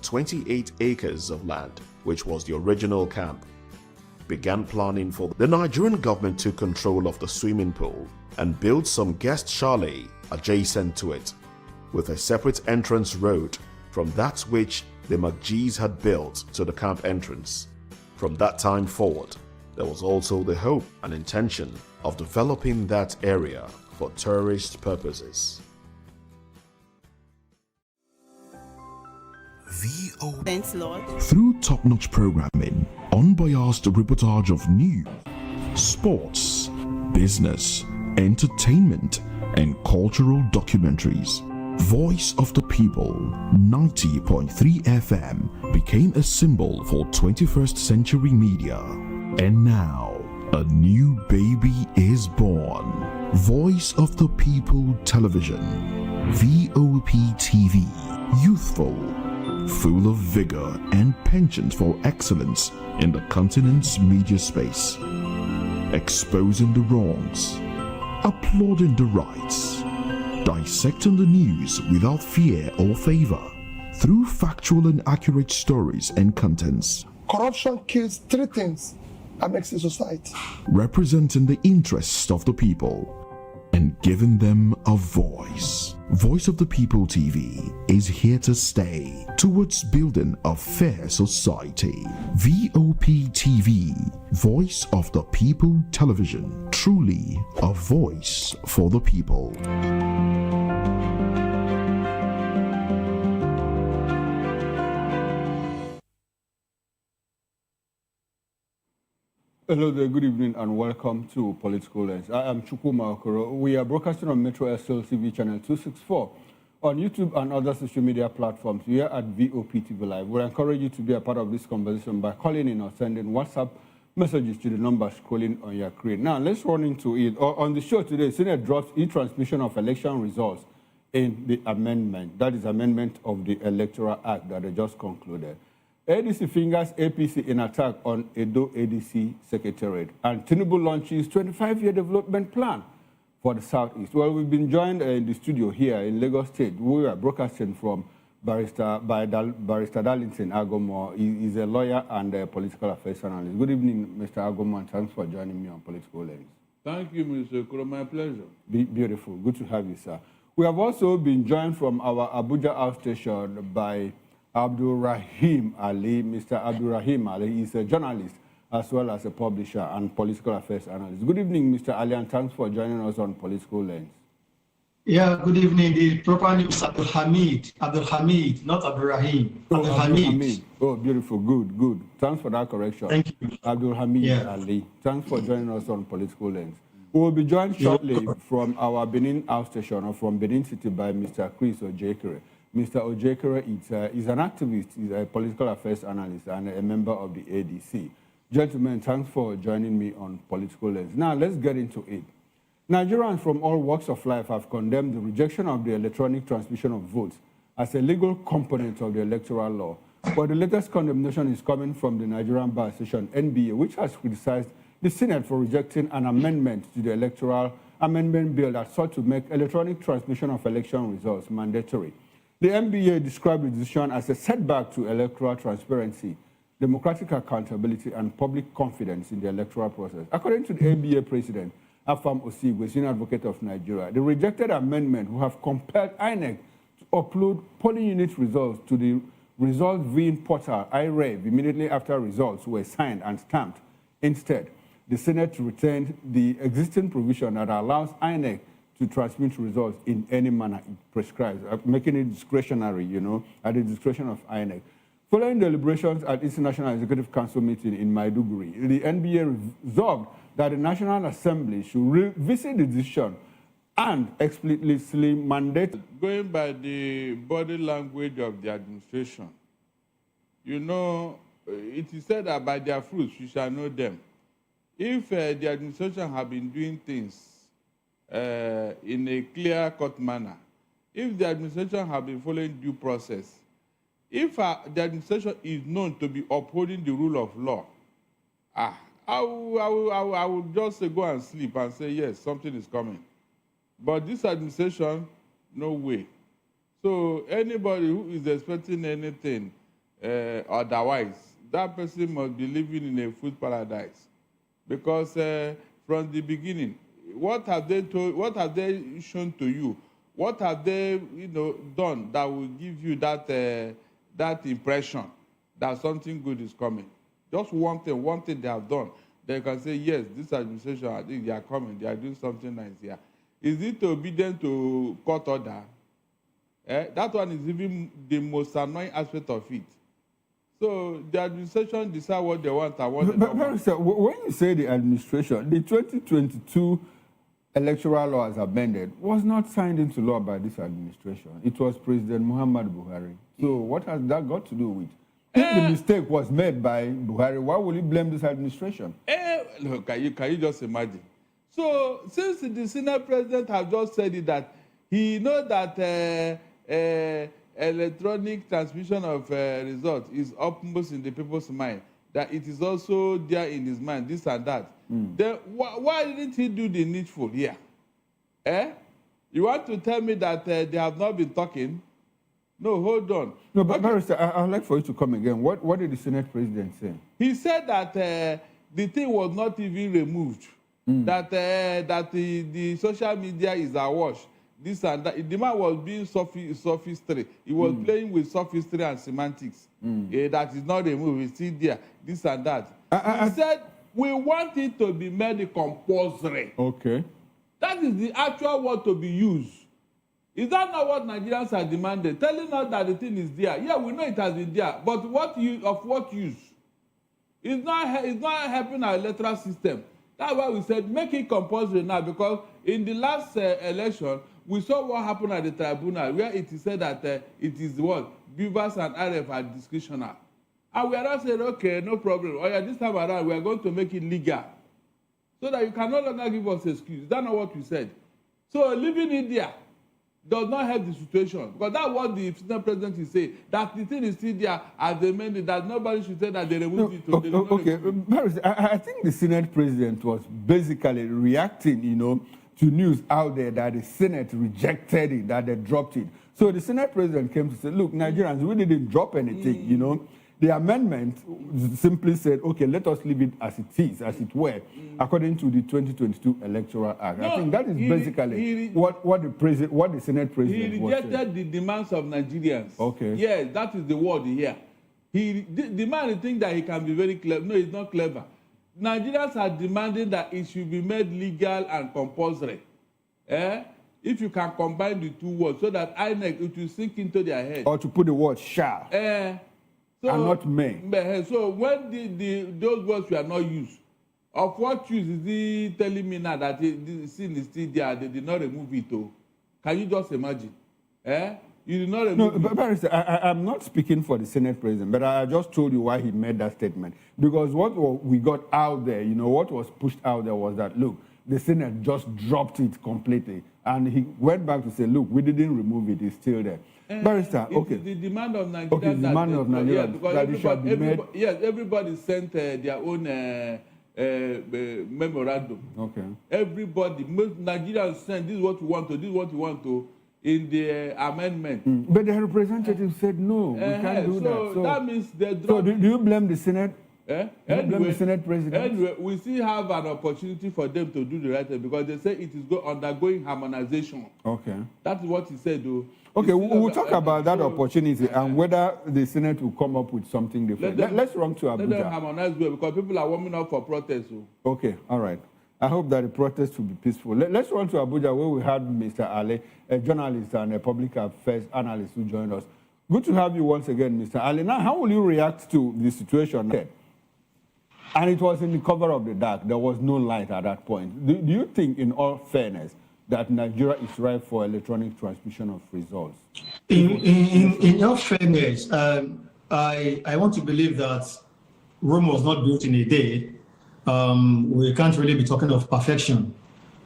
28 acres of land, which was the original camp. Began planning for the Nigerian government took control of the swimming pool and built some guest chalet adjacent to it, with a separate entrance road from that which the McGees had built to the camp entrance. From that time forward, there was also the hope and intention of developing that area for tourist purposes. Thanks, Lord. Through top-notch programming, unbiased reportage of news, sports, business, entertainment, and cultural documentaries, Voice of the People 90.3 FM became a symbol for 21st century media. And now, a new baby is born. Voice of the People Television, VOP TV, youthful, full of vigor and penchant for excellence in the continent's media space, exposing the wrongs, applauding the rights, dissecting the news without fear or favor, through factual and accurate stories and contents. Corruption kills three things that makes a society. Representing the interests of the people and giving them a voice. Voice of the People TV is here to stay towards building a fair society. VOP TV, Voice of the People Television, truly a voice for the people. Hello there, good evening and welcome to Political Lens. I am Chukwuma Okoro. We are broadcasting on Metro SL TV channel 264 on YouTube and other social media platforms. We are at VOP TV Live. We encourage you to be a part of this conversation by calling in or sending WhatsApp messages to the number scrolling on your screen. Now, let's run into it. On the show today, Senate drops e-transmission of election results in the amendment. That is amendment of the Electoral Act that they just concluded. ADC fingers APC in attack on Edo ADC Secretariat. And Tinubu launches 25-year development plan for the Southeast. Well, we've been joined in the studio here in Lagos State. We are broadcasting from Barrister Darlington Agomo. He is a lawyer and a political affairs analyst. Good evening, Mr. Agomo, and thanks for joining me on Political Lens. Thank you, Mr. Kuro. My pleasure. Beautiful. Good to have you, sir. We have also been joined from our Abuja outstation by Abdul Rahim Ali. Mr. Abdul Rahim Ali is a journalist as well as a publisher and political affairs analyst. Good evening, Mr. Ali, and thanks for joining us on Political Lens. Yeah, good evening. The proper name is Abdul Hamid, not Abdul Rahim. Abdul Hamid. Oh, beautiful. Good. Thanks for that correction. Thank you. Abdul Hamid Ali. Thanks for joining us on Political Lens. We will be joined shortly from our Benin outstation or from Benin City by Mr. Chris Ojekere. Mr. Ojekere is an activist, he's a political affairs analyst and a member of the ADC. Gentlemen, thanks for joining me on Political Lens. Now, let's get into it. Nigerians from all walks of life have condemned the rejection of the electronic transmission of votes as a legal component of the electoral law. But the latest condemnation is coming from the Nigerian Bar Association, NBA, which has criticized the Senate for rejecting an amendment to the electoral amendment bill that sought to make electronic transmission of election results mandatory. The NBA described the decision as a setback to electoral transparency, democratic accountability, and public confidence in the electoral process. According to the NBA president, Afam Osigwe, senior advocate of Nigeria, the rejected amendment would have compelled INEC to upload polling unit results to the result viewing portal IREV immediately after results were signed and stamped. Instead, the Senate retained the existing provision that allows INEC to transmit results in any manner it prescribes, making it discretionary, at the discretion of INEC. Following deliberations at its National Executive Council meeting in Maiduguri, the NBA resolved that the National Assembly should revisit the decision and explicitly mandate. Going by the body language of the administration, it is said that by their fruits you shall know them. If the administration have been doing things in a clear-cut manner, if the administration have been following due process, if the administration is known to be upholding the rule of law, I will just go and sleep and say, yes, something is coming. But this administration, no way. So anybody who is expecting anything otherwise, that person must be living in a food paradise. Because from the beginning, what have they told? What have they shown to you? What have they, done that will give you that impression that something good is coming? Just one thing they have done. They can say, yes, this administration, I think they are coming. They are doing something nice here. Is it obedient to court order? That one is even the most annoying aspect of it. So the administration decide what they want and what they don't want. Sir, when you say the administration, the 2022 electoral law as amended was not signed into law by this administration. It was President Muhammad Buhari. So what has that got to do with? If the mistake was made by Buhari, why will you blame this administration? Look, can you just imagine? So since the Senate president has just said it, that he knows that electronic transmission of results is upmost in the people's mind, that it is also there in his mind, this and that. Then why didn't he do the needful here? You want to tell me that they have not been talking? No, hold on. No, but Barrister, I'd like for you to come again. What did the Senate president say? He said that the thing was not even removed, that the social media is awash, this and that. The man was being sophistry. He was playing with sophistry and semantics. That is not removed, it's still there, this and that. He said, we want it to be made compulsory. Okay. That is the actual word to be used. Is that not what Nigerians are demanding? Telling us that the thing is there. Yeah, we know it has been there, but what use? It's not helping our electoral system. That's why we said make it compulsory now, because in the last election, we saw what happened at the tribunal, where it is said that it is what? Beavers and RF are discretional. And we are not saying, okay, no problem. Oh yeah, this time around, we are going to make it legal. So that you can no longer give us excuse. Is that not what we said? So leaving it there does not help the situation, because that's what the Senate president is saying, that the thing is still there as they made it, that nobody should say that they removed it. Okay, I think the Senate president was basically reacting, to news out there that the Senate rejected it, that they dropped it. So the Senate president came to say, look, Nigerians, we didn't drop anything, The amendment simply said, okay, let us leave it as it is, as it were, according to the 2022 Electoral Act. No, I think that is basically what the Senate president he rejected the demands of Nigerians. Okay. Yes, that is the word here. The man thinks that he can be very clever. No, he's not clever. Nigerians are demanding that it should be made legal and compulsory. If you can combine the two words so that INEC, it will sink into their head. Or to put the word shall. So, and not may. So when those words were not used, of what use is he telling me now that the sin is still there, they did not remove it? Can you just imagine? You did not remove it. No, but Barrister, I'm not speaking for the Senate president, but I just told you why he made that statement. Because what we got out there, what was pushed out there was that, look, the Senate just dropped it completely. And he went back to say, look, we didn't remove it, it's still there. Barrister, okay. The demand of Nigeria. Okay, the demand of Nigeria. Because everybody sent their own memorandum. Okay. Everybody, Nigerians sent, this is what we want to, in the amendment. But the representative said, no, we can't do that. So that means they dropped. So do you blame the Senate? Anyway, blame the Senate president? Anyway, we still have an opportunity for them to do the right thing, because they say it is undergoing harmonization. Okay. That's what he said, though. Okay, we'll talk about that opportunity and whether the Senate will come up with something different. Let's run to Abuja. Let them harmonize well, because people are warming up for protests. Okay, all right. I hope that the protest will be peaceful. Let's run to Abuja, where we had Mr. Ali, a journalist and a public affairs analyst who joined us. Good to have you once again, Mr. Ali. Now, how will you react to the situation? And it was in the cover of the dark. There was no light at that point. Do you think, in all fairness, that Nigeria is ripe for electronic transmission of results? In all fairness, I want to believe that Rome was not built in a day. We can't really be talking of perfection,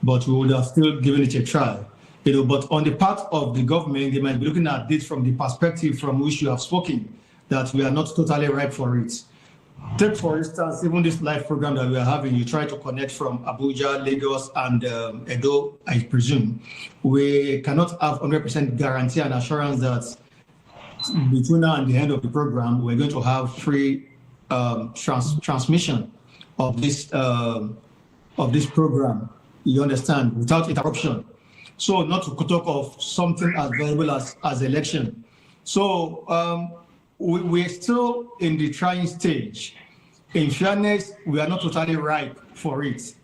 but we would have still given it a try. But on the part of the government, they might be looking at this from the perspective from which you have spoken, that we are not totally ripe for it. Take, for instance, even this live program that we are having, you try to connect from Abuja, Lagos, and Edo, I presume. We cannot have 100% guarantee and assurance that between now and the end of the program, we're going to have free transmission of this program. You understand, without interruption. So not to talk of something as valuable as election. So we're still in the trying stage. In fairness, we are not totally ripe for it.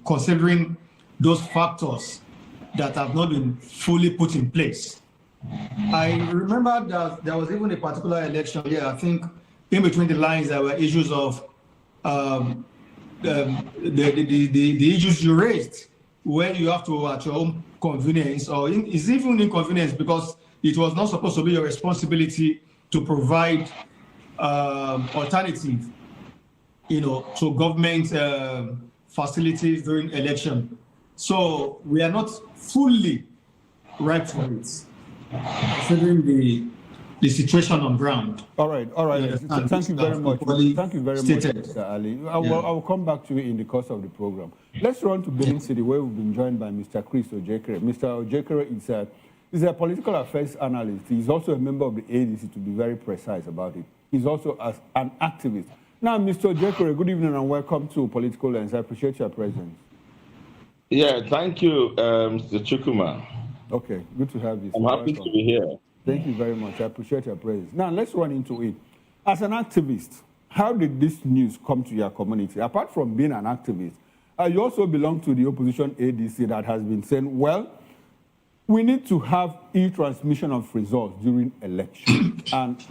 Considering those factors that have not been fully put in place. I remember that there was even a particular election, I think in between the lines there were issues of the issues you raised, where you have to, at your own convenience, or it's even inconvenience, because it was not supposed to be your responsibility to provide alternative, to government facilities during election. So we are not fully ripe for it, considering the situation on ground. All right. Thank you very much. Thank you very much, Mr. Ali. I will come back to you in the course of the program. Let's run to Benin City, where we've been joined by Mr. Chris Ojekere. Mr. Ojekere is a political affairs analyst. He's also a member of the ADC, to be very precise about it. He's also an activist. Now, Mr. Ojekere, good evening and welcome to Political Lens. I appreciate your presence. Yeah, thank you, Mr. Chukuma. Okay, good to have you. I'm happy to be here. Thank you very much. I appreciate your presence. Now, let's run into it. As an activist, how did this news come to your community? Apart from being an activist, you also belong to the opposition ADC that has been saying, well, we need to have e-transmission of results during election. And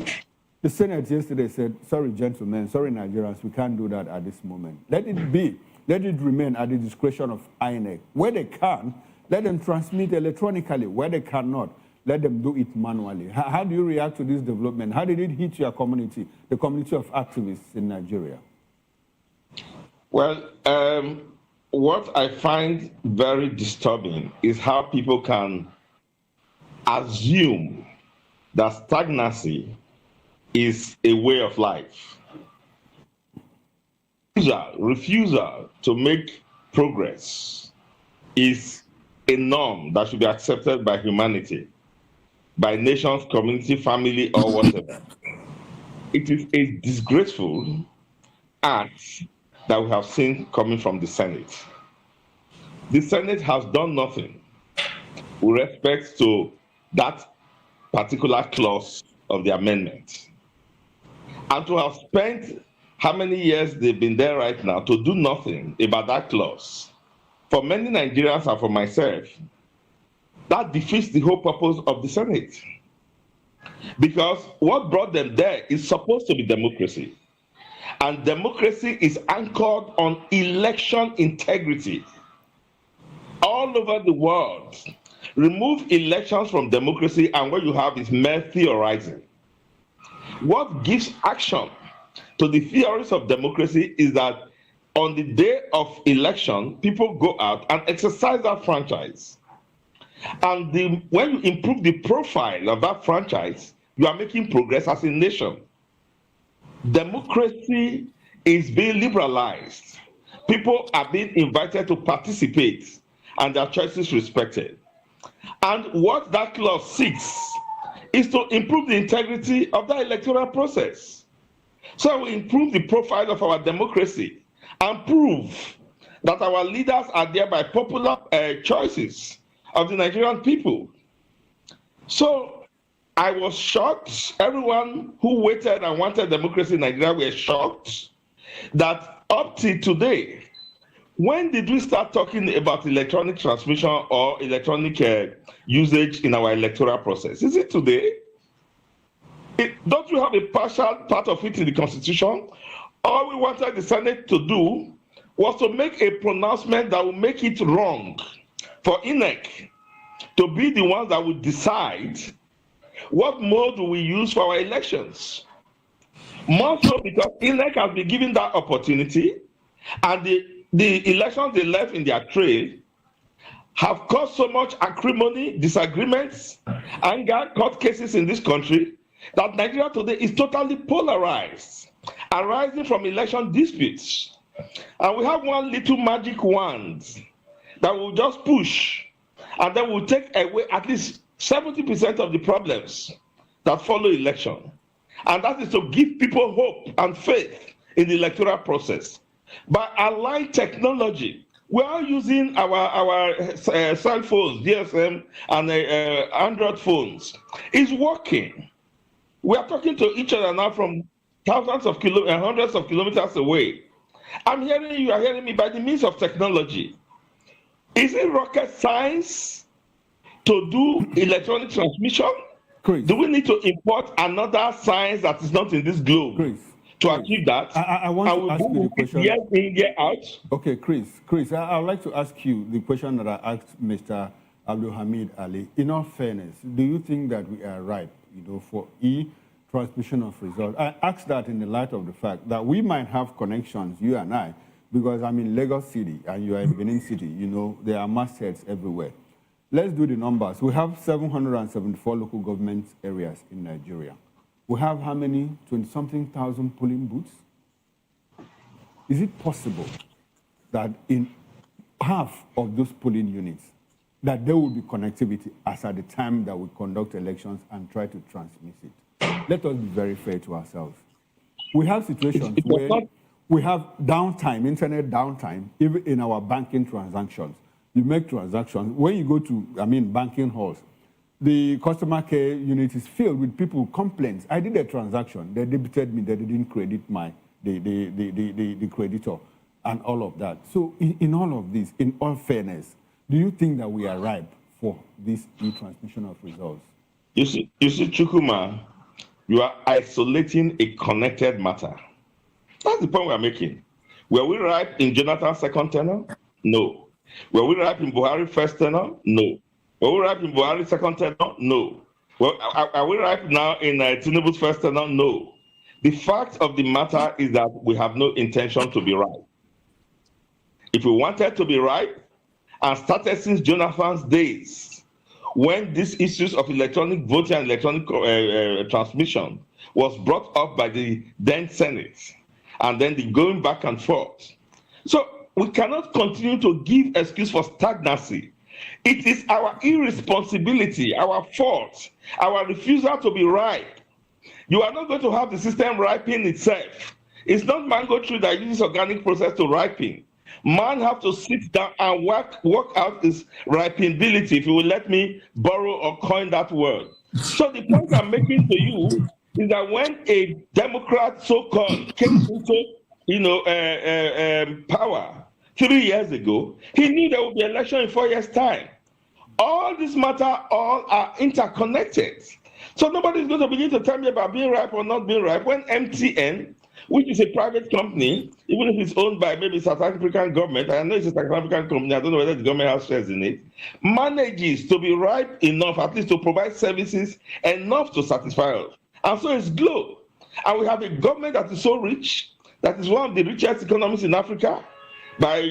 the Senate yesterday said, sorry, gentlemen, sorry, Nigerians, we can't do that at this moment. Let it be. Let it remain at the discretion of INEC. Where they can, let them transmit electronically. Where they cannot, let them do it manually. How do you react to this development? How did it hit your community, the community of activists in Nigeria? Well, what I find very disturbing is how people can assume that stagnancy is a way of life. Refusal to make progress is a norm that should be accepted by humanity, by nations, community, family, or whatever. It is a disgraceful act that we have seen coming from the Senate. The Senate has done nothing with respect to that particular clause of the amendment. And to have spent how many years they've been there right now to do nothing about that clause, for many Nigerians and for myself, that defeats the whole purpose of the Senate. Because what brought them there is supposed to be democracy. And democracy is anchored on election integrity. All over the world, remove elections from democracy and what you have is mere theorizing. What gives action to the theories of democracy is that on the day of election, people go out and exercise that franchise. And when you improve the profile of that franchise, you are making progress as a nation. Democracy is being liberalized. People are being invited to participate and their choices respected. And what that clause seeks is to improve the integrity of the electoral process. So we improve the profile of our democracy and prove that our leaders are there by popular choices of the Nigerian people. So I was shocked. Everyone who waited and wanted democracy in Nigeria were shocked that up to today, when did we start talking about electronic transmission or electronic usage in our electoral process? Is it today? Don't you have a partial part of it in the Constitution? All we wanted the Senate to do was to make a pronouncement that would make it wrong for INEC to be the ones that would decide what mode we use for our elections. More so because INEC has been given that opportunity, and the elections they left in their trail have caused so much acrimony, disagreements, anger, court cases in this country that Nigeria today is totally polarized, arising from election disputes. And we have one little magic wand that will just push, and then will take away at least 70% of the problems that follow election. And that is to give people hope and faith in the electoral process. By allied technology, we are using our cell phones, GSM, and Android phones. It's working. We are talking to each other now from hundreds of kilometers away. I'm hearing you are hearing me by the means of technology. Is it rocket science to do electronic transmission? Chris. Do we need to import another science that is not in this globe Chris, to achieve that? I want to ask you the question. Year in, year out. Okay, Chris, I'd like to ask you the question that I asked Mr. Abdul Hamid Ali. In all fairness, do you think that we are ripe, for transmission of results? I ask that in the light of the fact that we might have connections, you and I, because I'm in Lagos City and you are in Benin City. There are mastheads everywhere. Let's do the numbers. We have 774 local government areas in Nigeria. We have how many? 20-something thousand polling booths? Is it possible that in half of those polling units, that there will be connectivity as at the time that we conduct elections and try to transmit it? Let us be very fair to ourselves. We have situations where we have downtime, internet downtime, even in our banking transactions. You make transactions. When you go to, banking halls, the customer care unit is filled with people complaints. I did a transaction. They debited me. They didn't credit the creditor and all of that. So in all of this, in all fairness, do you think that we are ripe for this e-transmission of results? You see, Chukuma, you are isolating a connected matter. That's the point we're making. Were we ripe in Jonathan's second tenure? No. Were we ripe in Buhari's first tenure? No. Were we ripe in Buhari's second tenure? No. Well, are we ripe now in Tinubu's first tenure? No. The fact of the matter is that we have no intention to be ripe. If we wanted to be ripe, and started since Jonathan's days, when these issues of electronic voting and electronic transmission was brought up by the then Senate, and then the going back and forth. So we cannot continue to give excuse for stagnancy. It is our irresponsibility, our fault, our refusal to be ripe. You are not going to have the system ripen itself. It's not mango tree that uses organic process to ripen. Man have to sit down and work out his ripenability, if you will let me borrow or coin that word. So the point I'm making to you is that when a Democrat so-called came into power 3 years ago, he knew there would be election in 4 years' time. All this matter, all are interconnected. So nobody's going to begin to tell me about being ripe or not being ripe when MTN, which is a private company, even if it's owned by maybe South African government, I know it's a South African company, I don't know whether the government has shares in it, manages to be ripe enough, at least to provide services enough to satisfy us. And so it's Glo. And we have a government that is so rich, that is one of the richest economies in Africa, by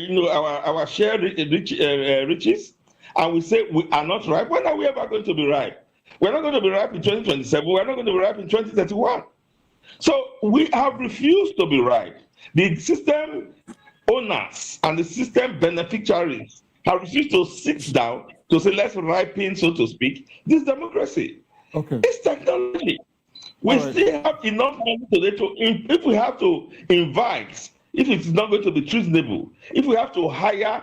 our shared riches, and we say we are not ripe. When are we ever going to be ripe? We're not going to be ripe in 2027. We're not going to be ripe in 2031. So we have refused to be ripe. The system owners and the system beneficiaries have refused to sit down to say, let's ripen, so to speak, this democracy. Okay. It's technology. We still have enough money today if we have to invite, if it's not going to be treasonable, if we have to hire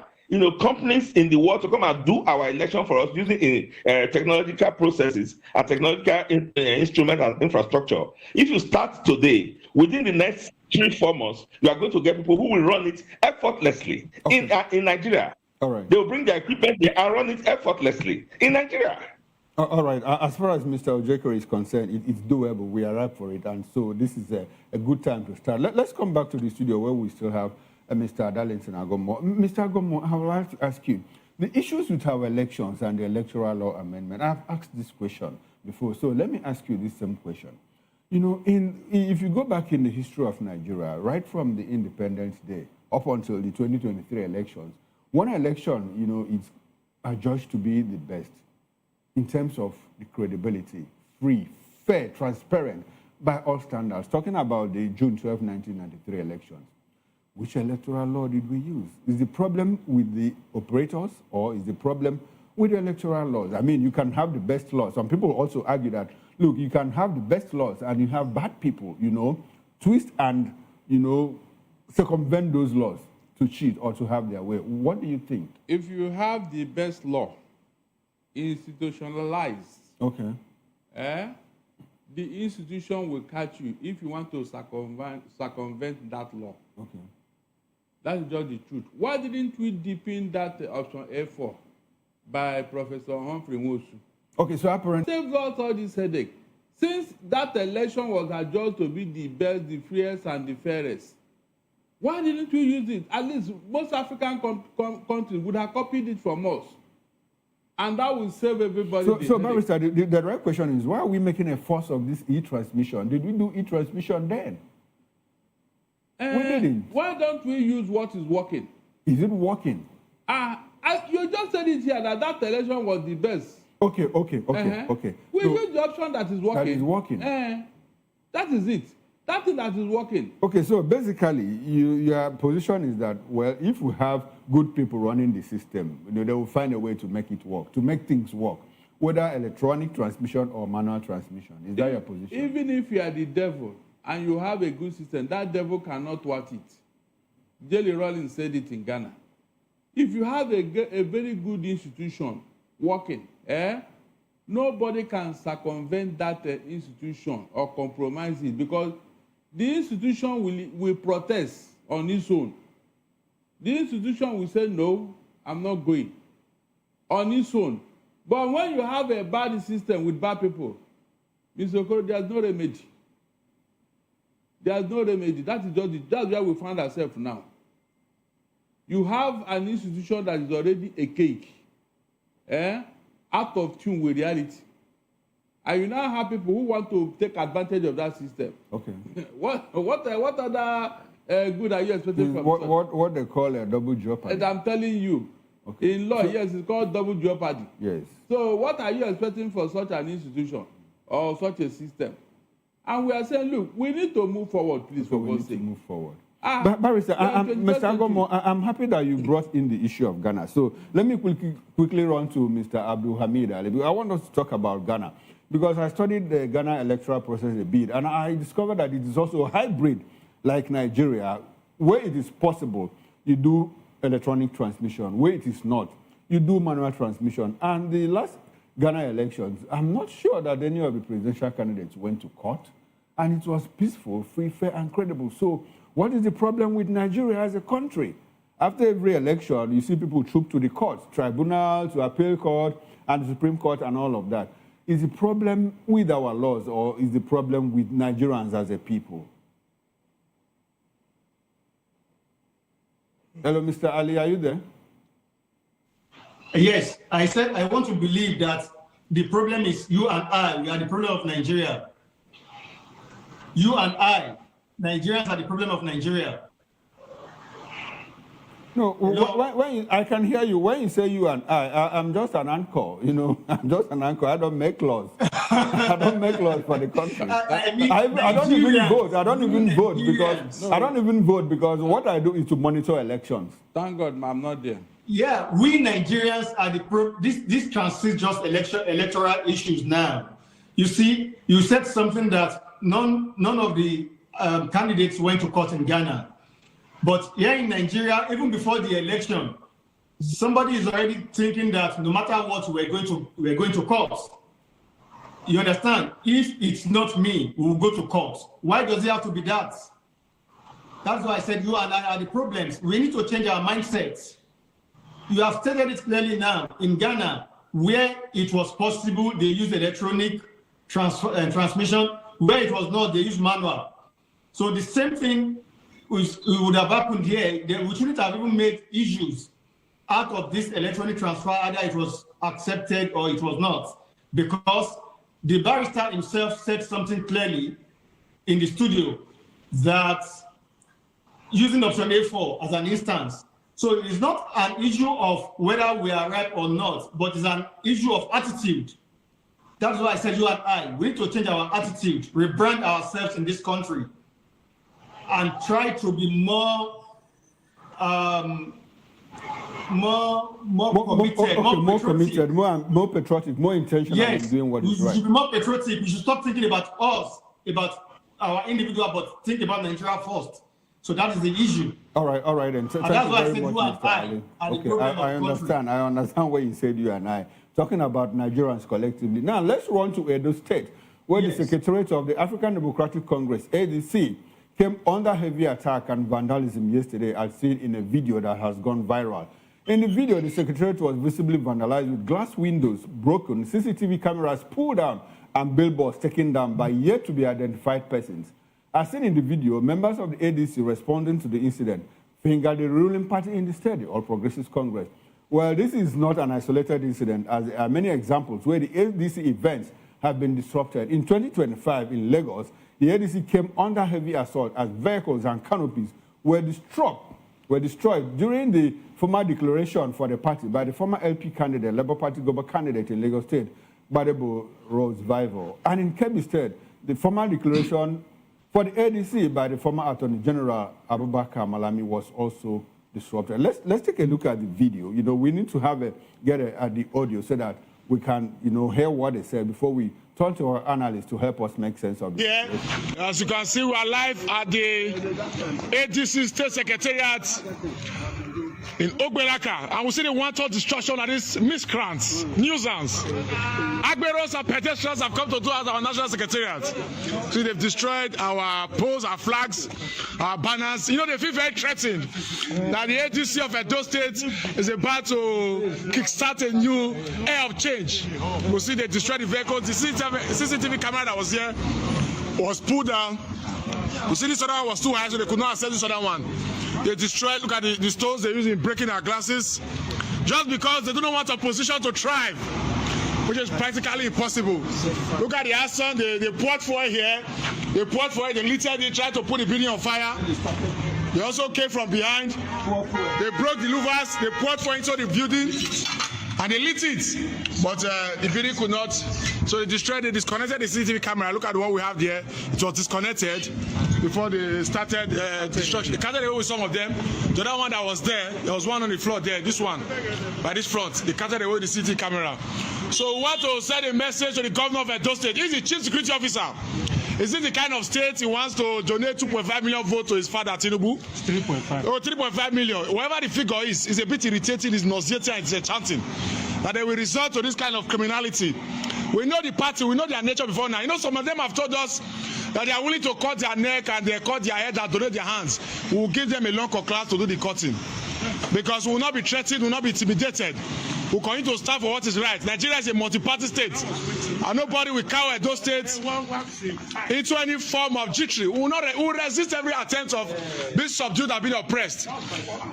companies in the world to come and do our election for us using technological processes and technological instruments and infrastructure. If you start today, within the next 3-4 months, you are going to get people who will run it effortlessly in Nigeria. All right. They will bring their equipment there and run it effortlessly in Nigeria. All right. As far as Mr. Ojekoro is concerned, it's doable. We are ripe for it. And so this is a good time to start. Let's come back to the studio where we still have Mr. Darlington Agomo. Mr. Agomo, I would like to ask you, the issues with our elections and the electoral law amendment, I've asked this question before, so let me ask you this same question. If you go back in the history of Nigeria, right from the Independence Day up until the 2023 elections, one election, is adjudged to be the best in terms of the credibility, free, fair, transparent, by all standards. Talking about the June 12, 1993 elections. Which electoral law did we use? Is the problem with the operators, or is the problem with electoral laws. I mean, you can have the best laws. Some people also argue that, look, you can have the best laws and you have bad people, twist and, circumvent those laws to cheat or to have their way. What do you think? If you have the best law institutionalized, Okay. The institution will catch you if you want to circumvent that law. Okay. That's just the truth. Why didn't we deepen that option A4 by Professor Humphrey Nwosu? Okay, so apparently... Saved us all this headache. Since that election was adjudged to be the best, the freest, and the fairest, why didn't we use it? At least most African countries would have copied it from us. And that will save everybody. So Barrister, the right question is, why are we making a fuss of this e-transmission? Did we do e-transmission then? We didn't. Why don't we use what is working? Is it working? You just said it here that election was the best. Okay. We use the option that is working. That is working. That is it. That thing that is working. Okay, so basically, your position is that, well, if we have good people running the system, they will find a way to make it work, to make things work, whether electronic transmission or manual transmission. Is that your position? Even if you are the devil and you have a good system, that devil cannot thwart it. Jelly Rollins said it in Ghana. If you have a very good institution working, nobody can circumvent that institution or compromise it, because the institution will protest on its own. The institution will say, no, I'm not going, on its own. But when you have a bad system with bad people, Mr. Okoro, there's no remedy. There's no remedy. That's where we find ourselves now. You have an institution that is already a cake, out of tune with reality. And you now have people who want to take advantage of that system. Okay. What other good are you expecting from what they call a double jeopardy? And I'm telling you, okay. In law, yes, it's called double jeopardy. Yes. So what are you expecting for such an institution or such a system? And we are saying, look, we need to move forward, please, for God's sake. Move forward. Barrister, Mr. Agomo, I'm happy that you brought in the issue of Ghana. So let me quickly run to Mr. Abdul Hamid Ali. I want us to talk about Ghana, because I studied the Ghana electoral process a bit, and I discovered that it is also a hybrid like Nigeria, where it is possible, you do electronic transmission. Where it is not, you do manual transmission. And the last Ghana elections, I'm not sure that any of the presidential candidates went to court, and it was peaceful, free, fair, and credible. So what is the problem with Nigeria as a country? After every election, you see people troop to the courts, tribunal, to appeal court, and the Supreme Court, and all of that. Is the problem with our laws, or is the problem with Nigerians as a people? Hello, Mr. Ali, are you there? Yes, I said I want to believe that the problem is you and I. We are the problem of Nigeria. You and I, Nigerians, are the problem of Nigeria. No, when I can hear you. When you say you and I'm just an anchor, I'm just an anchor. I don't make laws. I don't make laws for the country. I don't even vote. I don't even vote because what I do is to monitor elections. Thank God, I'm not there. Yeah, we Nigerians are this transcends just electoral issues now. You see, you said something that none of the candidates went to court in Ghana. But here in Nigeria, even before the election, somebody is already thinking that no matter what, we're going to court. You understand? If it's not me, we will go to court. Why does it have to be that? That's why I said you and I are the problems. We need to change our mindsets. You have stated it clearly now. In Ghana, where it was possible, they used electronic transmission. Where it was not, they used manual. So the same thing would have happened here. We shouldn't have even made issues out of this electronic transfer, either it was accepted or it was not, because the barrister himself said something clearly in the studio that using option A4 as an instance. So it's not an issue of whether we are right or not, but it's an issue of attitude. That's why I said you and I, we need to change our attitude, rebrand ourselves in this country, and try to be more committed, more patriotic, more intentional in doing what is right. You should be more patriotic. You should stop thinking about us, about our individual, but think about Nigeria first. So that is the issue. All right, and that's why I said you and I. Okay, I understand. I understand what you said, you and I. Talking about Nigerians collectively. Now, let's run to Edo State, where the Secretariat of the African Democratic Congress, ADC, came under heavy attack and vandalism yesterday, as seen in a video that has gone viral. In the video, the Secretariat was visibly vandalized with glass windows broken, CCTV cameras pulled down, and billboards taken down by yet-to-be-identified persons. As seen in the video, members of the ADC responding to the incident fingered the ruling party in the state, the All Progressives Congress. Well, this is not an isolated incident, as there are many examples where the ADC events have been disrupted. In 2025 in Lagos, the ADC came under heavy assault as vehicles and canopies were destroyed during the formal declaration for the party by the former LP candidate, Labour Party governor candidate in Lagos State, Badebo Rose Vival. And in Kebbi State, the formal declaration for the ADC by the former Attorney General Abubakar Malami was also disrupted. Let's take a look at the video. We need to get at the audio so that we can, hear what they said before we turn to our analysts to help us make sense of this. Yeah, as you can see, we are live at the ADC State Secretariat in Ogbelaka, and we see the wanton destruction of these miscreants, nuisance. Agberos and pedestrians have come to do as our national secretariat. So they've destroyed our poles, our flags, our banners. They feel very threatened that the ADC of Edo State is about to kickstart a new era of change. We see they destroyed the vehicles. The CCTV camera that was here was pulled down. We see this other one was too high, so they could not access this other one. They destroyed, look at the stones they're using in breaking our glasses, just because they don't want opposition to thrive, which is practically impossible. Look at the arson, they poured fuel here, they lit it, they tried to put the building on fire. They also came from behind, they broke the louvers, they poured fuel into the building, and they lit it, but the building could not. So they disconnected the CCTV camera. Look at what we have there. It was disconnected before they started destruction. They carted away with some of them. The other one that was there was one on the floor there, this one, by this front. They carted away the CCTV camera. So we want to send a message to the governor of Edo State. He's the chief security officer. Is this the kind of state he wants to donate 2.5 million votes to his father, Tinubu? 3.5. Oh, 3.5 million. Whatever the figure is, it's a bit irritating, it's nauseating, and it's chanting that they will resort to this kind of criminality. We know the party, we know their nature before now. Some of them have told us that they are willing to cut their neck and they cut their head and donate their hands. We will give them a long class to do the cutting. Because we will not be threatened, we will not be intimidated. We will continue to stand for what is right. Nigeria is a multi-party state, and nobody will cower those states into any form of jittery. We will resist every attempt of being subdued and being oppressed.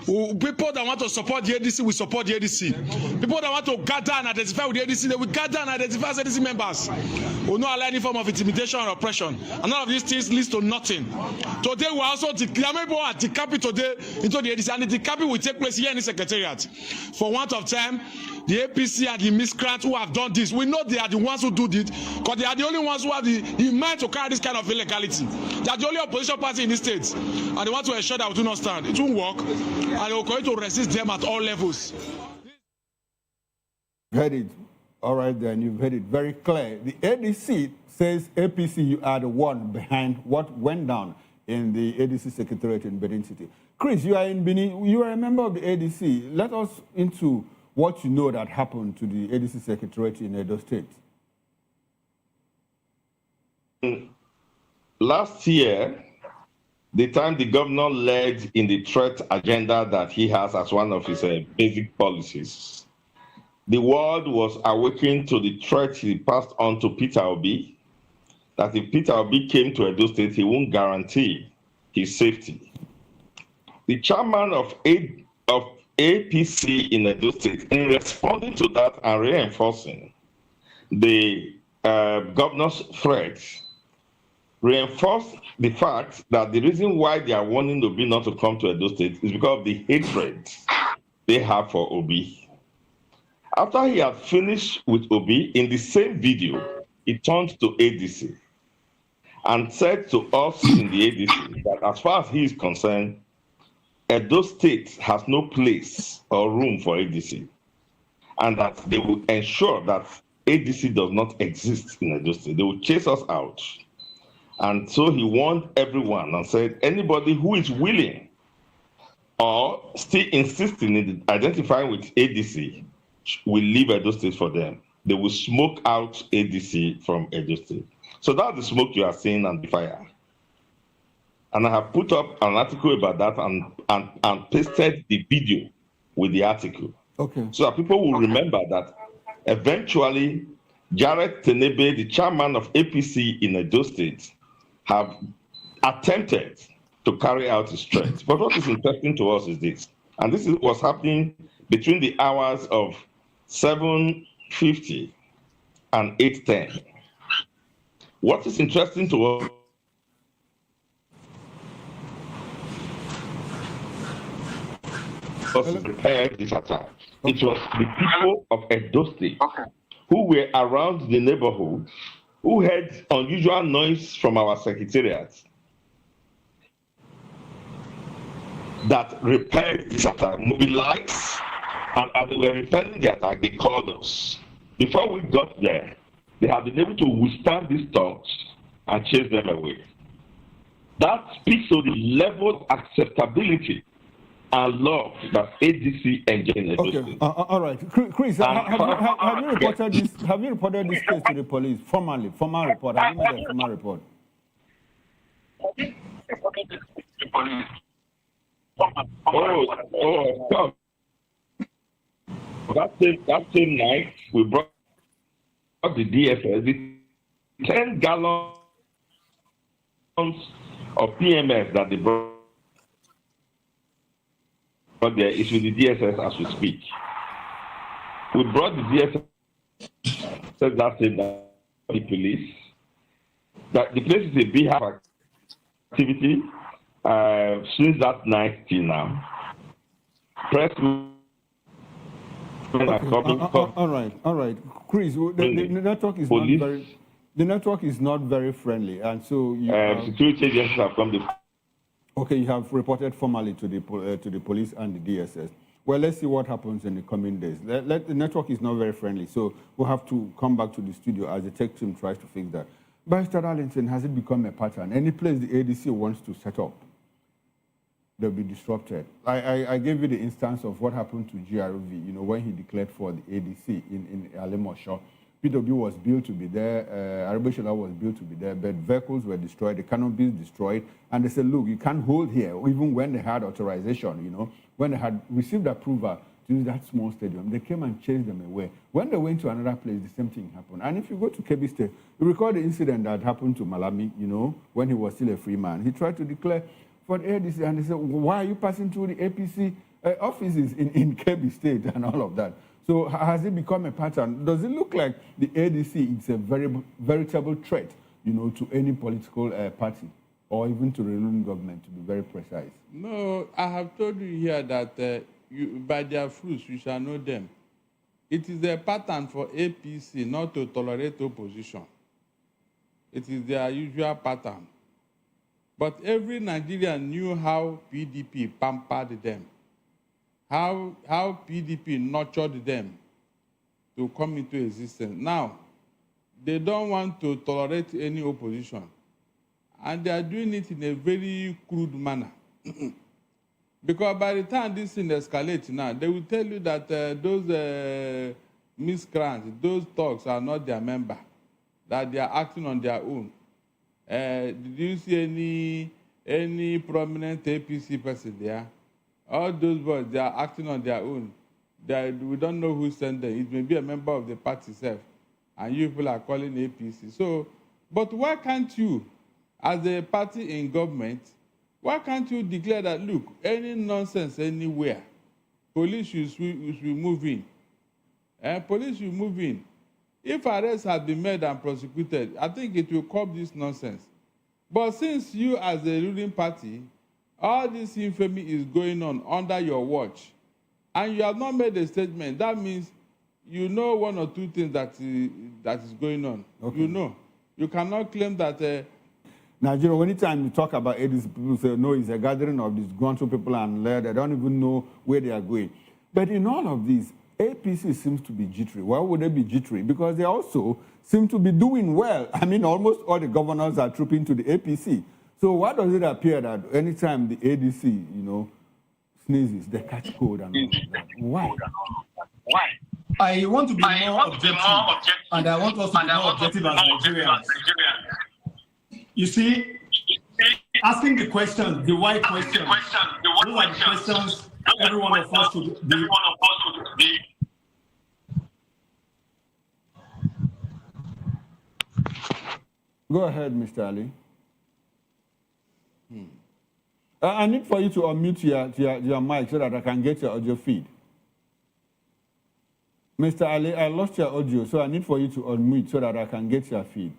People that want to support the ADC will support the ADC. People that want to gather and identify with the ADC, they will gather and identify as ADC members. We will not allow any form of intimidation or oppression. And none of these things leads to nothing. Today we are also declaring decamping today into the ADC, and the decamping will take place here in the Secretariat. For want of time, the APC and the miscreants who have done this, we know they are the ones who do this, because they are the only ones who have the mind to carry this kind of illegality. They are the only opposition party in this state, and they want to ensure that we do not stand. It won't work, and they will continue to resist them at all levels. Heard it. All right, then you've heard it very clear. The ADC says APC, you are the one behind what went down in the ADC Secretariat in Benin City. Chris, you are in Benin. You are a member of the ADC. Let us into what you know that happened to the ADC Secretariat in Edo State. Last year, the time the governor led in the threat agenda that he has as one of his basic policies, the world was awakened to the threat he passed on to Peter Obi, that if Peter Obi came to Edo State, he won't guarantee his safety. The chairman of APC in Edo State, in responding to that and reinforcing the governor's threat, reinforced the fact that the reason why they are warning Obi not to come to Edo State is because of the hatred they have for Obi. After he had finished with Obi, in the same video, he turned to ADC and said to us in the ADC that as far as he is concerned, Edo State has no place or room for ADC, and that they will ensure that ADC does not exist in Edo State. They will chase us out. And so he warned everyone and said, anybody who is willing or still insisting in identifying with ADC will leave Edo State for them. They will smoke out ADC from Edo State. So that's the smoke you are seeing and the fire. And I have put up an article about that and pasted the video with the article. Okay. So that people will remember that eventually Jared Tenebe, the chairman of APC in Edo State, have attempted to carry out his threat. But what is interesting to us is this, and this is what's happening between the hours of 7:50 and 8:10. What is interesting to us was prepared this attack. It was the people of Edo State who were around the neighborhood, who heard unusual noise from our secretariat, that repaired this attack, mobilized, and as they were repairing the attack, they called us. Before we got there, they have been able to withstand these thugs and chase them away. That speaks to the level of acceptability and love that ADC enjoys in Edo State. Okay, all right. Chris, have you reported this case to the police formally? Formal report. Have you made a formal report? Oh, that same night, we brought the DFS, the 10 gallons of PMS that they brought there is with the DSS as we speak. We brought the DSS, said that the police, that the place is a big activity since that night till now. Press. All right. Chris, the network is not very. The network is not very friendly, and so security agencies have come to. Okay, you have reported formally to the police and the DSS. Well, let's see what happens in the coming days. The network is not very friendly, so we'll have to come back to the studio as the tech team tries to fix that. Barrister Darlington, has it become a pattern? Any place the ADC wants to set up, they'll be disrupted. I gave you the instance of what happened to GRV, when he declared for the ADC in Alimosho. PW was built to be there, Arabeshola was built to be there, but vehicles were destroyed, the canopies destroyed, and they said, look, you can't hold here, even when they had authorization, when they had received approval to use that small stadium, they came and chased them away. When they went to another place, the same thing happened. And if you go to Kebbi State, you recall the incident that happened to Malami, when he was still a free man. He tried to declare for the ADC, and they said, why are you passing through the APC offices in Kebbi State and all of that? So has it become a pattern? Does it look like the ADC is a veritable threat, to any political party or even to the ruling government, to be very precise? No, I have told you here that by their fruits you shall know them. It is a pattern for APC not to tolerate opposition. It is their usual pattern. But every Nigerian knew how PDP pampered them. How PDP nurtured them to come into existence. Now, they don't want to tolerate any opposition. And they are doing it in a very crude manner. Because by the time this thing escalates now, they will tell you that those miscreants, those thugs are not their member, that they are acting on their own. Did you see any prominent APC person there? All those boys, they are acting on their own. We don't know who sent them. It may be a member of the party itself, and you people are calling APC. So, but why can't you, as a party in government, why can't you declare that, look, any nonsense anywhere, police should move in. Police should move in. If arrests have been made and prosecuted, I think it will curb this nonsense. But since you, as a ruling party, all this infamy is going on under your watch, and you have not made a statement, that means you know one or two things that is going on. Okay. You know. You cannot claim that Nigeria, anytime you talk about ADC, people say, no, it's a gathering of disgruntled people and they don't even know where they are going. But in all of this, APC seems to be jittery. Why would they be jittery? Because they also seem to be doing well. I mean, almost all the governors are trooping to the APC. So why does it appear that anytime the ADC, sneezes, they catch cold and all of that? Why? I want to be more objective, and I want us to be more objective as Nigerians. You see, asking the questions, the why questions, those are the questions every one of us should be. Go ahead, Mr. Ali. I need for you to unmute your mic so that I can get your audio feed. Mr. Ali, I lost your audio, so I need for you to unmute so that I can get your feed.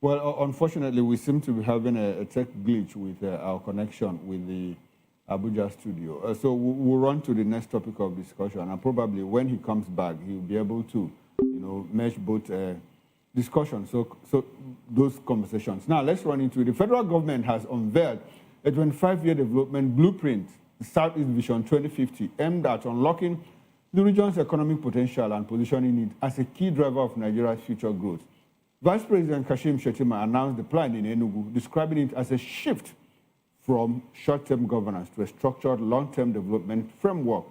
Well, unfortunately, we seem to be having a tech glitch with our connection with the Abuja studio. So we'll run to the next topic of discussion, and probably when he comes back, he'll be able to, mesh both discussions, so those conversations. Now, let's run into it. The federal government has unveiled a 25-year development blueprint, Southeast Vision 2050, aimed at unlocking the region's economic potential and positioning it as a key driver of Nigeria's future growth. Vice President Kashim Shettima announced the plan in Enugu, describing it as a shift from short-term governance to a structured long-term development framework.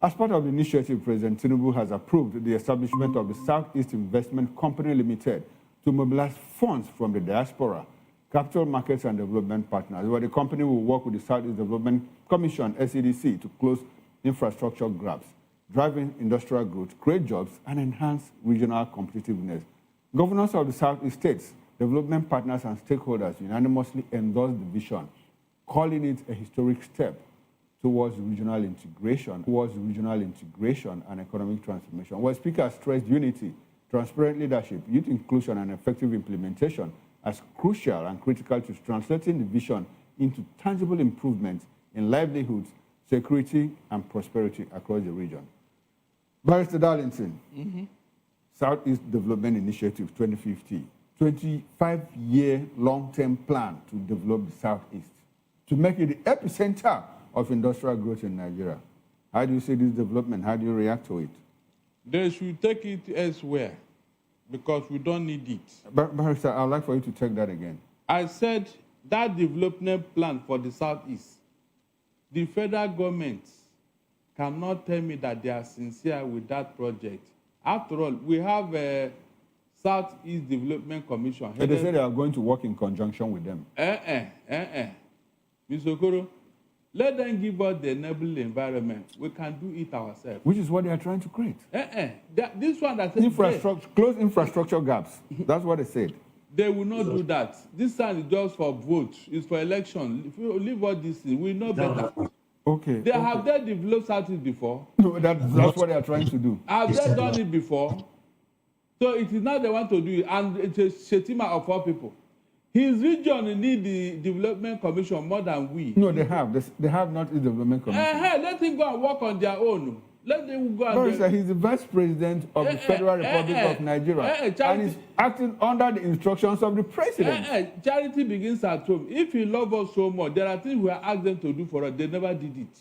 As part of the initiative, President Tinubu has approved the establishment of the Southeast Investment Company Limited to mobilize funds from the diaspora, capital markets and development partners, where the company will work with the Southeast Development Commission, SEDC, to close infrastructure gaps, driving industrial growth, create jobs, and enhance regional competitiveness. Governors of the Southeast states, development partners, and stakeholders unanimously endorsed the vision, calling it a historic step towards regional integration and economic transformation. Where Speaker stressed unity, transparent leadership, youth inclusion, and effective implementation as crucial and critical to translating the vision into tangible improvements in livelihoods, security, and prosperity across the region. Barrister Darlington, Southeast Development Initiative 2050, 25-year long-term plan to develop the Southeast, to make it the epicenter of industrial growth in Nigeria. How do you see this development? How do you react to it? They should take it elsewhere because we don't need it. Barrister, I'd like for you to take that again. I said that development plan for the Southeast, the federal government cannot tell me that they are sincere with that project. After all, we have a Southeast Development Commission. But they say they are going to work in conjunction with them. Mr. Okoro, let them give us the enabling environment. We can do it ourselves. Which is what they are trying to create. This one that says close infrastructure gaps. That's what they said. They will not do that. This time is just for vote. It's for election. If you leave all this, we know better. Okay. Have they developed Southeast before? No, that's what they are trying to do. Have they done it before? So it is now they want to do it, and it's a Shettima of all people. His region need the development commission more than we. No, they have. They have not the development commission. Let him go and work on their own. Let them go and. Barrister, he's the vice president of the Federal Republic of Nigeria, and he's acting under the instructions of the president. Charity begins at home. If he loves us so much, there are things we asked them to do for us. They never did it.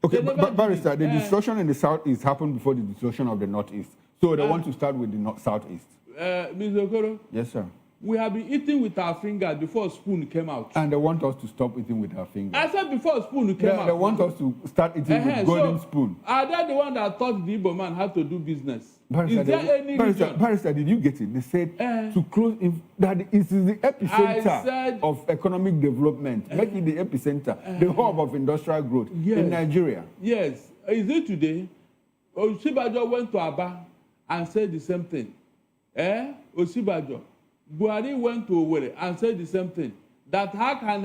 Okay, but Barrister, the destruction in the Southeast happened before the destruction of the Northeast. So they want to start with the Southeast. Mr. Okoro? Yes, sir. We have been eating with our fingers before a spoon came out. And they want us to stop eating with our fingers. I said before a spoon came out. They want us to start eating with golden spoon. Are they the one that taught the Igbo man how to do business? Barrister, is there any region? Barrister, did you get it? They said to close that it is the epicenter of economic development. Make it the epicenter, the hub of industrial growth in Nigeria. Yes. Is it today? Osibajo went to Aba and said the same thing. Osibajo. Buhari went to Owerri and said the same thing. That how can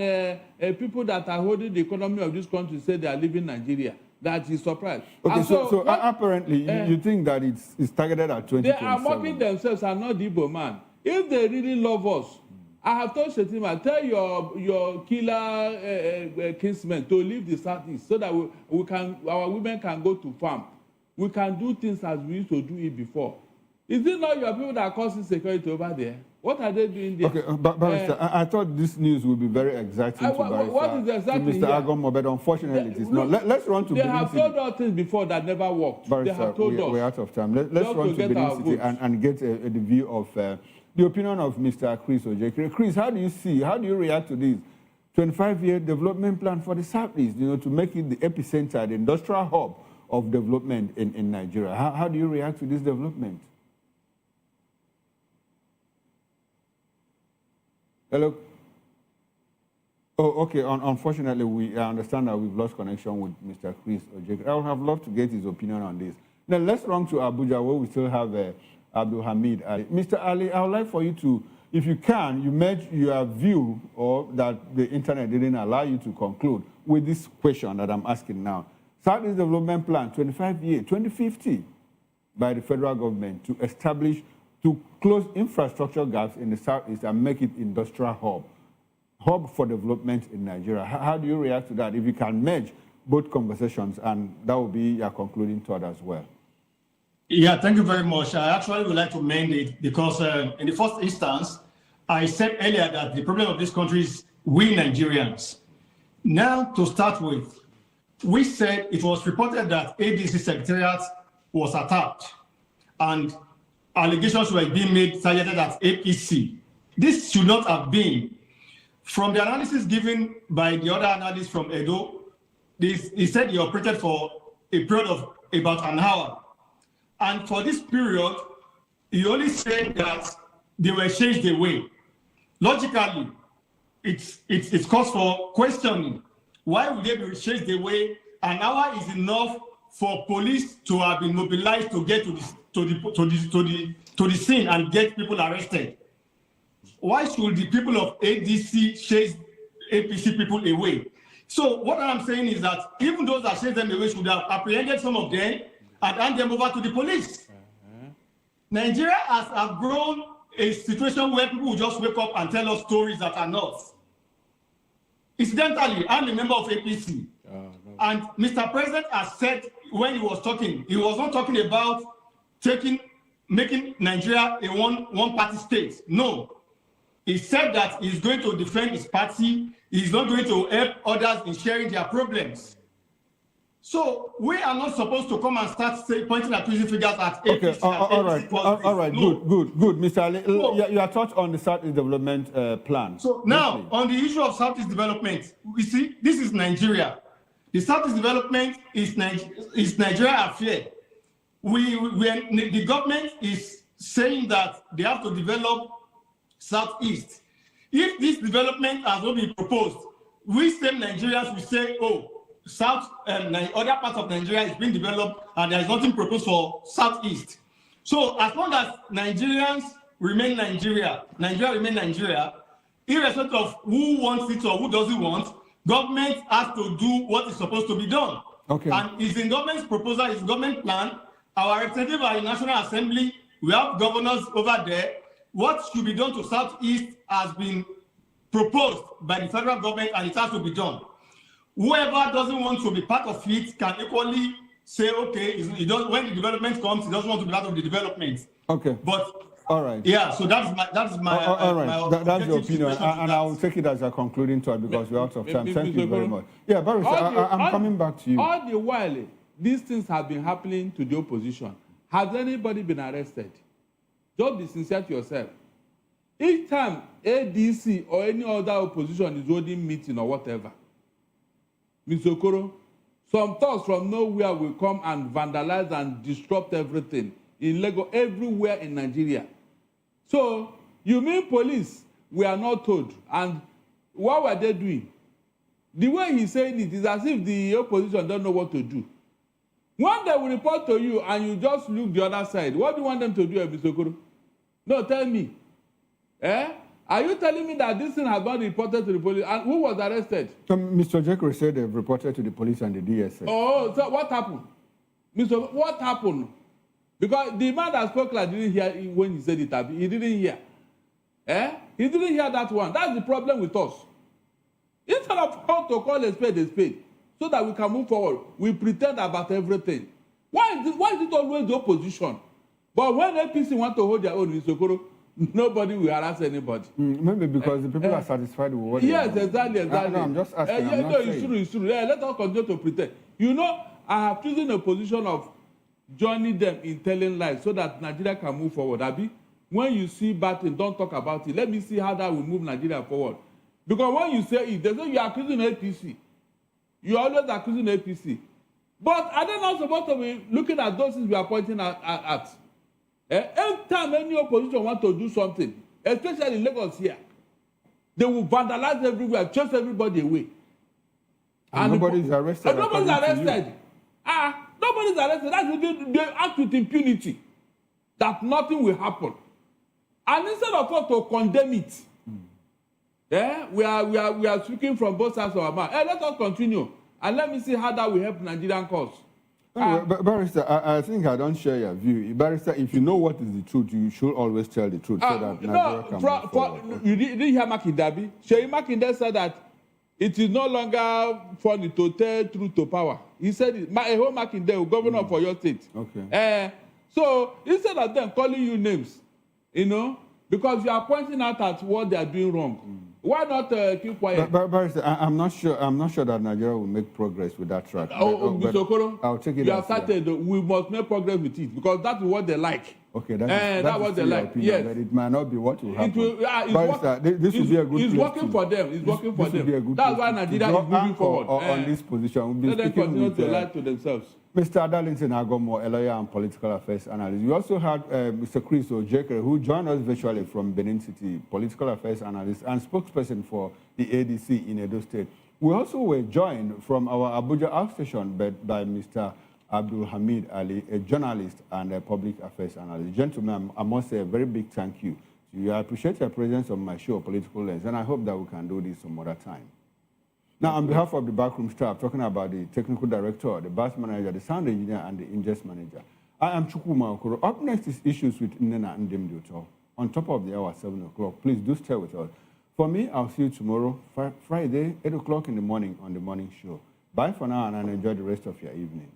people that are holding the economy of this country say they are leaving Nigeria? That is surprised. Okay, so apparently you think that it's targeted at 2027. They are mocking themselves and not the Igbo man. If they really love us, I have told Shettima, tell your killer kinsmen to leave the Southeast so that our women can go to farm. We can do things as we used to do it before. Is it not your people that are causing security over there? What are they doing there? Okay, Barrister, I thought this news would be very exciting to Barrister, what is exactly to Mr. Agoma, but unfortunately it is not. Let's run to They Benin have City. told us things before that never worked. Barrister, They have told us. we're out of time. Let's run to Benin City and get the view of the opinion of Mr. Chris Ojekere. Chris, how do you react to this 25-year development plan for the Southeast, to make it the epicenter, the industrial hub of development in Nigeria? How do you react to this development? Hello? Oh, okay. Unfortunately, I understand that we've lost connection with Mr. Chris Ojekere. I would have loved to get his opinion on this. Now, let's run to Abuja, where we still have Abdul Hamid Ali. Mr. Ali, I would like for you to, if you can, you merge your view or that the internet didn't allow you to conclude with this question that I'm asking now. Southeast Development Plan, 25-year, 2050, by the federal government to establish, to close infrastructure gaps in the Southeast and make it industrial hub for development in Nigeria. How do you react to that? If you can merge both conversations, and that will be your concluding thought as well. Yeah, thank you very much. I actually would like to amend it because in the first instance, I said earlier that the problem of this country is we Nigerians. Now, to start with, we said it was reported that ADC Secretariat was attacked and allegations were being made targeted at APC. This should not have been. From the analysis given by the other analysts from Edo, he said he operated for a period of about an hour. And for this period, he only said that they were chased away. Logically, it's cause for questioning. Why would they be chased away? An hour is enough for police to have been mobilized to get to the scene and get people arrested. Why should the people of ADC chase APC people away? So what I'm saying is that even those that chase them away should have apprehended some of them and hand them over to the police. Nigeria has outgrown a situation where people will just wake up and tell us stories that are not. Incidentally, I'm a member of APC. And Mr. President has said when he was talking, he was not talking about making Nigeria a one-party state. No. He said that he's going to defend his party. He's not going to help others in sharing their problems. So we are not supposed to come and start pointing accusing figures at APC. Okay, all right, no. good. Mr. Ali, no. Your thoughts on the Southeast Development Plan. So now, on the issue of Southeast Development, we see this is Nigeria. The Southeast Development is Nigeria affair. The government is saying that they have to develop Southeast. If this development has not been proposed, we same Nigerians will say, oh, other parts of Nigeria is being developed and there is nothing proposed for Southeast. So as long as Nigerians remain Nigeria remain Nigeria, irrespective of who wants it or who doesn't want, government has to do what is supposed to be done. Okay. And it's in government's proposal, it's government plan. Our representative are in National Assembly. We have governors over there. What should be done to Southeast has been proposed by the federal government and it has to be done. Whoever doesn't want to be part of it can equally say, okay, when the development comes, he doesn't want to be part of the development. Okay. But all right. Yeah, so that's my all right. That's your opinion, and I will take it as a concluding thought because we're out of time. Thank you very much. Yeah, Barrister, I'm coming back to you. All the while, these things have been happening to the opposition. Has anybody been arrested? Just be sincere to yourself. Each time ADC or any other opposition is holding meeting or whatever, Mr. Okoro, some thugs from nowhere will come and vandalize and disrupt everything in Lagos, everywhere in Nigeria. So, you mean police were not told, and what were they doing? The way he's saying it is as if the opposition don't know what to do. When they will report to you and you just look the other side, what do you want them to do, Mr. Okoro? No, tell me. Are you telling me that this thing has not reported to the police? And who was arrested? Mr. Ojekere said they've reported to the police and the DSS. Oh, so what happened? What happened? Because the man that spoke like didn't hear when he said it. He didn't hear. He didn't hear that one. That's the problem with us. Instead of how to call a spade, so that we can move forward, we pretend about everything. Why is it always the opposition? But when APC want to hold their own in Sokoro, nobody will harass anybody. Maybe because the people are satisfied with what Yes, they do. exactly. No, I'm just asking. Yeah, I'm no, not it's saying. true, it's true. Yeah, let us continue to pretend. You know, I have chosen a position of joining them in telling lies so that Nigeria can move forward. Abi, when you see bad thing, don't talk about it. Let me see how that will move Nigeria forward. Because when you say it, they say you are accusing APC. You are always accusing APC. But are they not supposed to be looking at those things we are pointing at? Every time any opposition want to do something, especially in Lagos here, they will vandalize everywhere, chase everybody away. And nobody's arrested. And nobody's arrested. Nobody's arrested. That's they act with impunity. That nothing will happen. And instead of us to condemn it, we are speaking from both sides of our mouth. Let us continue. And let me see how that will help Nigerian cause. Barrister, I think I don't share your view. Barrister, if you know what is the truth, you should always tell the truth so that Nigeria can move forward. You didn't hear Makindabi? Sheyi Makinde said that it is no longer funny to tell truth to power. He said it. Eho Makinde, governor for your state. Okay. So instead of them calling you names, because you are pointing out at what they are doing wrong. Why not keep quiet? Barrister, I'm not sure that Nigeria will make progress with that track. Sokoro, I'll take it. You have started. We must make progress with it because that is what they like. Okay, that's what they like. Opinion, yes, but it might not be what will happen. Barrister, this will be a good. It's working for them. It's working for them. That's why Nigeria is moving forward. On this position, we'll let them continue to lie to themselves. Mr. Darlington Agomo, a lawyer and political affairs analyst. We also had Mr. Chris Ojekere, who joined us virtually from Benin City, political affairs analyst and spokesperson for the ADC in Edo State. We also were joined from our Abuja outstation by Mr. Abdul Hamid Ali, a journalist and a public affairs analyst. Gentlemen, I must say a very big thank you to you. I appreciate your presence on my show, Political Lens, and I hope that we can do this some other time. Now, on behalf of the backroom staff, talking about the technical director, the bus manager, the sound engineer, and the ingest manager, I am Chukwuma Okoro. Up next is Issues with Nnena Ndemdioto. On top of the hour, 7 o'clock. Please do stay with us. For me, I'll see you tomorrow, Friday, 8 o'clock in the morning on the morning show. Bye for now, and enjoy the rest of your evening.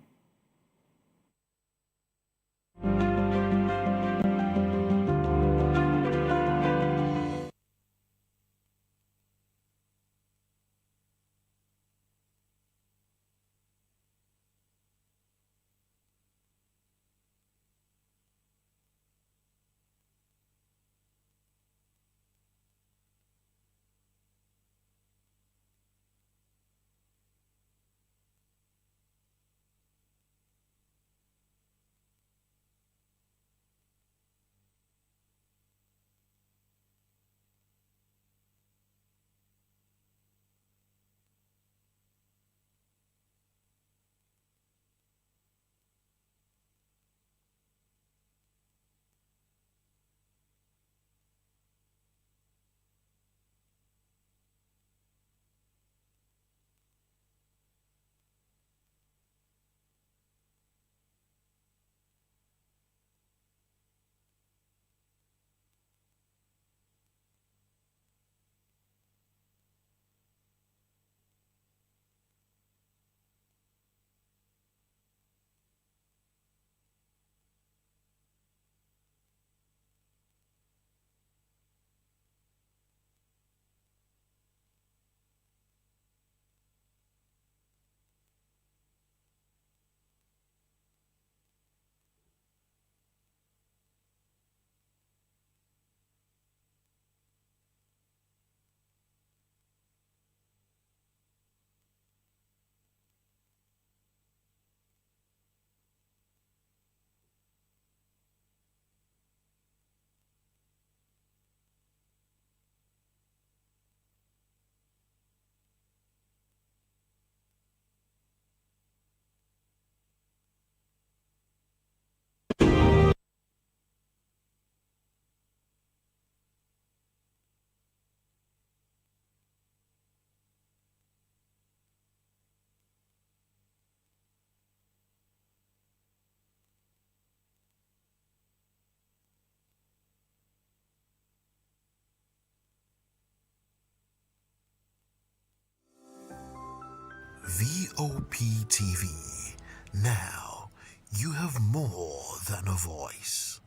VOP TV. Now, you have more than a voice.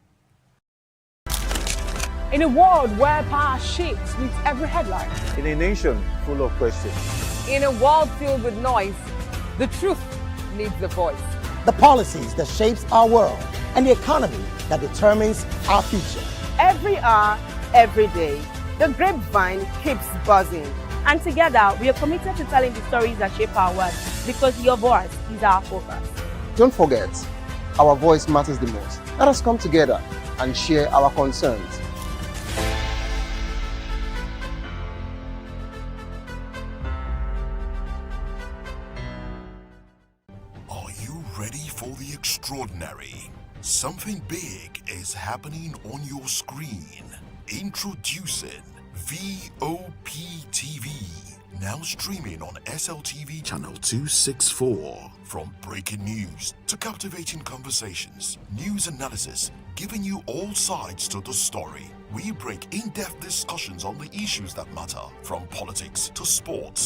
In a world where power shifts with every headline. In a nation full of questions. In a world filled with noise, the truth needs a voice. The policies that shapes our world and the economy that determines our future. Every hour, every day, the grapevine keeps buzzing. And together, we are committed to telling the stories that shape our world, because your voice is our focus. Don't forget, our voice matters the most. Let us come together and share our concerns. Are you ready for the extraordinary? Something big is happening on your screen. Introducing VOP TV. Now streaming on SLTV channel 264. From breaking news to captivating conversations, news analysis, giving you all sides to the story. We break in-depth discussions on the issues that matter, from politics to sports,